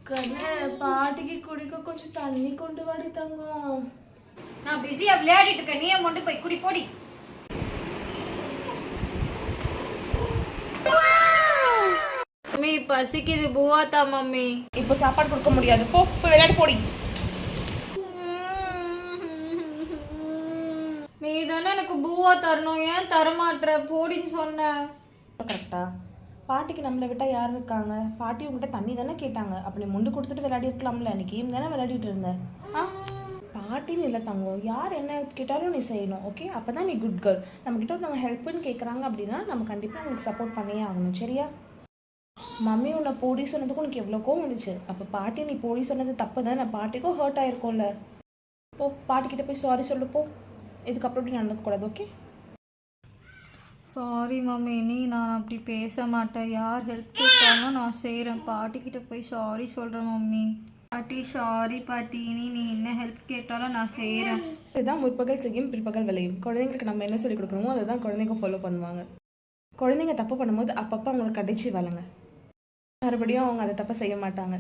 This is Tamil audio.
கண்ணு பாட்டிக்கு குடிக்க கொஞ்சம் தண்ணி கொண்டு வாடி தங்கம். நான் பிஸியா விளையாடிட்டு இருக்கேன், நீயே கொண்டு போய் குடி போடி. மம்மி பசிக்குது, பூவாத்தா மம்மி. இப்போ சாப்பாடு கொடுக்க முடியாது, போ போய் விளையாட போடி. நீ தானே எனக்கு பூவா தரணும், ஏன் தரமாட்டுற? போடின்னு சொன்ன. கரெக்டா? பாட்டிக்கு நம்மளை விட்டா யார் இருக்காங்க? பாட்டி உங்ககிட்ட தண்ணி தானே கேட்டாங்க, அப்படி முண்டு கொடுத்துட்டு விளையாடி இருக்கலாம்ல. நீ கேம் தானே விளையாடிட்டு இருந்த. பாட்டின்னு இல்லை தங்கம், யார் என்ன ஹெல்ப் கேட்டாலும் நீ செய்யணும், ஓகே? அப்போ தான் நீ குட் கேர்ள். நம்மக்கிட்ட ஒருத்தவங்க ஹெல்ப்புன்னு கேட்குறாங்க அப்படின்னா நம்ம கண்டிப்பாக உங்களுக்கு சப்போர்ட் பண்ணியே ஆகணும், சரியா? மம்மி உன்னை போடி சொன்னதுக்கு உனக்கு எவ்வளோ கோவம் வந்துச்சு. அப்போ பாட்டி நீ போடி சொன்னது தப்பு தானே, பாட்டிக்கும் ஹர்ட் ஆயிருக்கும்ல. போ பாட்டிக்கிட்ட போய் சாரி சொல்லு போ. இதுக்கப்புறம் இப்படி நடந்துக்கூடாது, ஓகே? சாரி மம்மி, நீ நான் அப்படி பேச மாட்டேன். யார் ஹெல்ப் கேட்டாலும் நான் செய்கிறேன். பாட்டிக்கிட்ட போய் சாரி சொல்கிறேன் மம்மி. பாட்டி சாரி பாட்டி, நீ என்ன ஹெல்ப் கேட்டாலும் நான் செய்கிறேன். இதுதான் முற்பகல் செய்யும் பிற்பகல் விளையும். குழந்தைங்களுக்கு நம்ம என்ன சொல்லி கொடுக்குறோமோ அதை தான் குழந்தைங்க ஃபாலோ பண்ணுவாங்க. குழந்தைங்க தப்பு பண்ணும்போது அப்பப்போ அவங்களை கடிச்சு வளங்க, மறுபடியும் அவங்க அதை தப்பை செய்ய மாட்டாங்க.